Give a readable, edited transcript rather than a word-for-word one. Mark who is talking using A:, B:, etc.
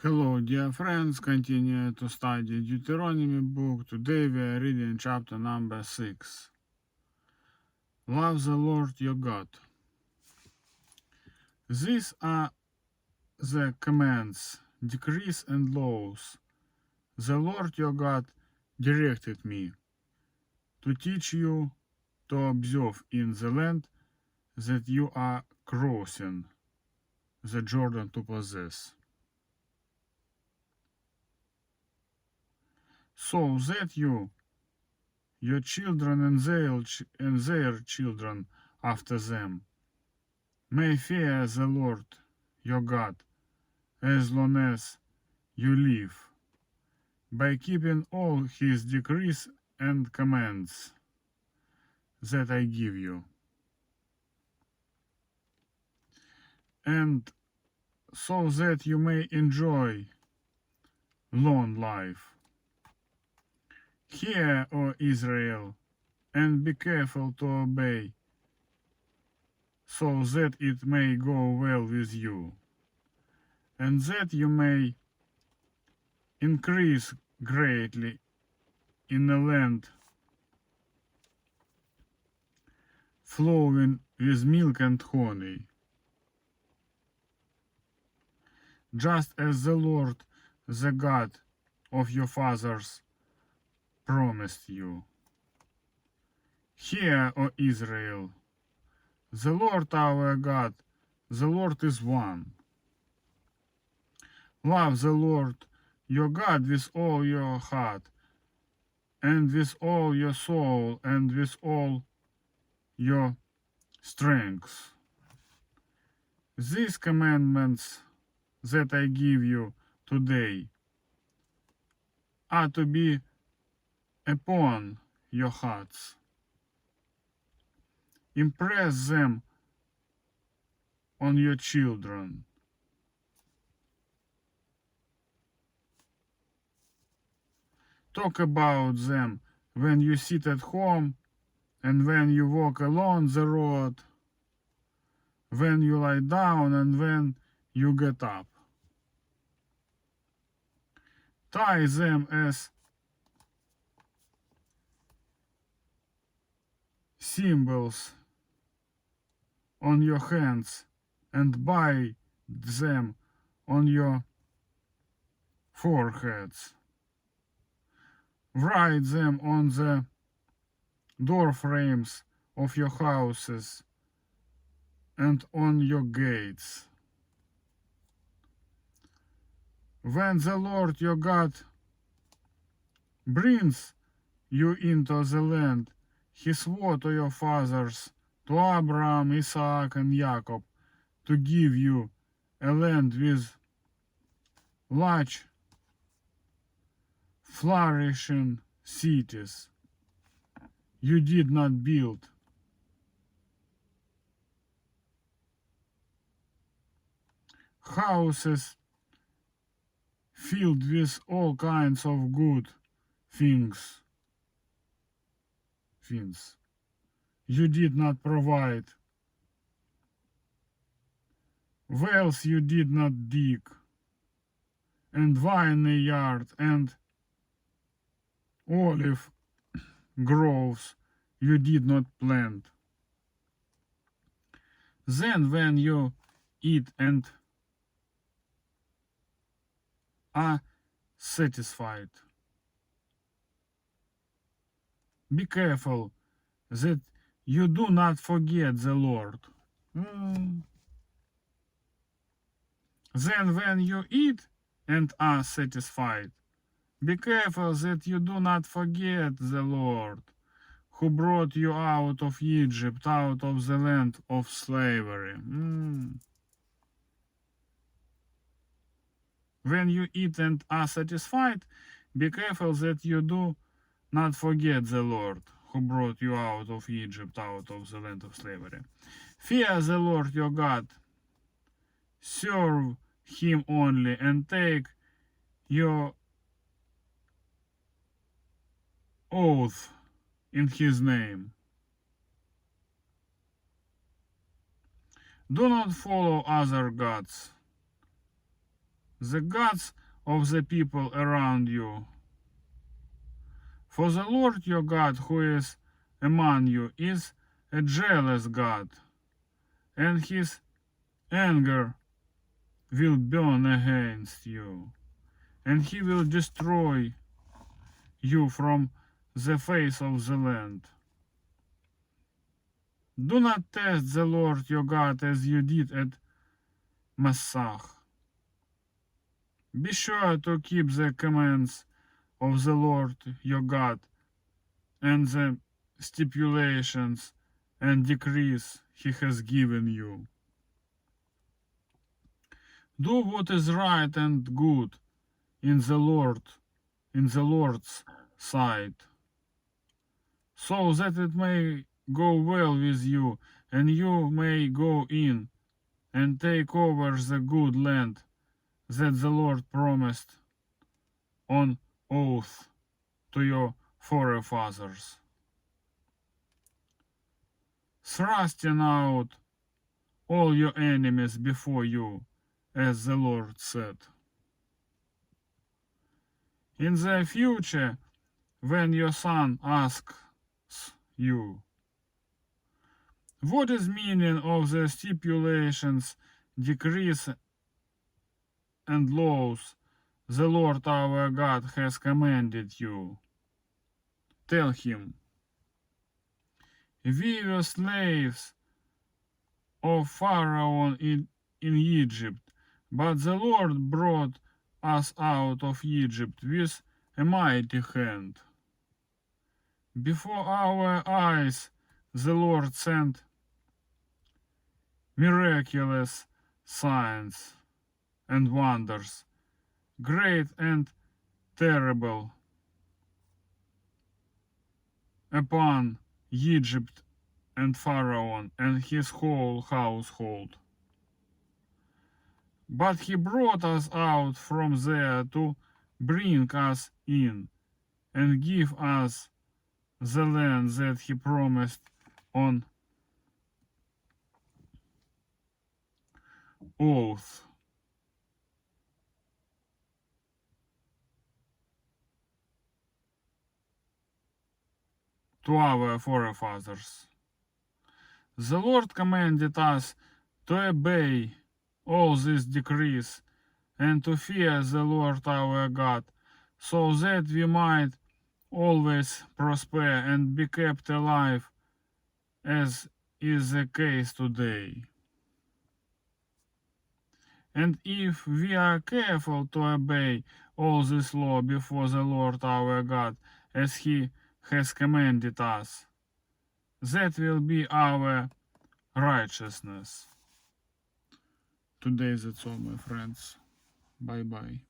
A: Hello, dear friends. Continue to study Deuteronomy book. Today we are reading chapter number 6. Love the Lord your God. These are the commands, decrees, and laws the Lord your God directed me to teach you to observe in the land that you are crossing the Jordan to possess, so that you, your children, and their children after them may fear the Lord your God as long as you live, by keeping all his decrees and commands that I give you, and so that you may enjoy long life. Hear, O Israel, and be careful to obey, so that it may go well with you, and that you may increase greatly in a land flowing with milk and honey, just as the Lord, the God of your fathers, promised you. Hear, O Israel, the Lord our God, the Lord is one. Love the Lord your God with all your heart, and with all your soul, and with all your strength. These commandments that I give you today are to be upon your hearts. Impress them on your children. Talk about them when you sit at home and when you walk along the road, when you lie down and when you get up. Tie them as symbols on your hands and bind them on your foreheads. Write them on the door frames of your houses and on your gates. When the Lord your God brings you into the land he swore to your fathers, to Abraham, Isaac, and Jacob, to give you a land with large, flourishing cities you did not build, houses filled with all kinds of good things you did not provide, wells you did not dig, and vineyard and olive groves you did not plant. Then when you eat and are satisfied, be careful that you do not forget the Lord. Then when you eat and are satisfied, be careful that you do not forget the Lord, who brought you out of Egypt, out of the land of slavery. When you eat and are satisfied, be careful that you do not forget the Lord, who brought you out of Egypt, out of the land of slavery. Fear the Lord your God, serve him only, and take your oath in his name. Do not follow other gods, the gods of the people around you. For the Lord your God who is among you is a jealous God, and his anger will burn against you, and he will destroy you from the face of the land. Do not test the Lord your God as you did at Massah. Be sure to keep the commands of the Lord your God and the stipulations and decrees he has given you. Do what is right and good in the Lord's sight, so that it may go well with you, and you may go in and take over the good land that the Lord promised on oath to your forefathers, thrusting out all your enemies before you, as the Lord said. In the future, when your son asks you, what is meaning of the stipulations, decrees, and laws the Lord our God has commanded you? Tell him, we were slaves of Pharaoh in Egypt, but the Lord brought us out of Egypt with a mighty hand. Before our eyes the Lord sent miraculous signs and wonders, great and terrible, upon Egypt and Pharaoh and his whole household. But he brought us out from there to bring us in and give us the land that he promised on oath. To our forefathers. The Lord commanded us to obey all these decrees and to fear the Lord our God, so that we might always prosper and be kept alive, as is the case today. And if we are careful to obey all this law before the Lord our God, as he has commanded us, that will be our righteousness. Today that's all, my friends. Bye bye.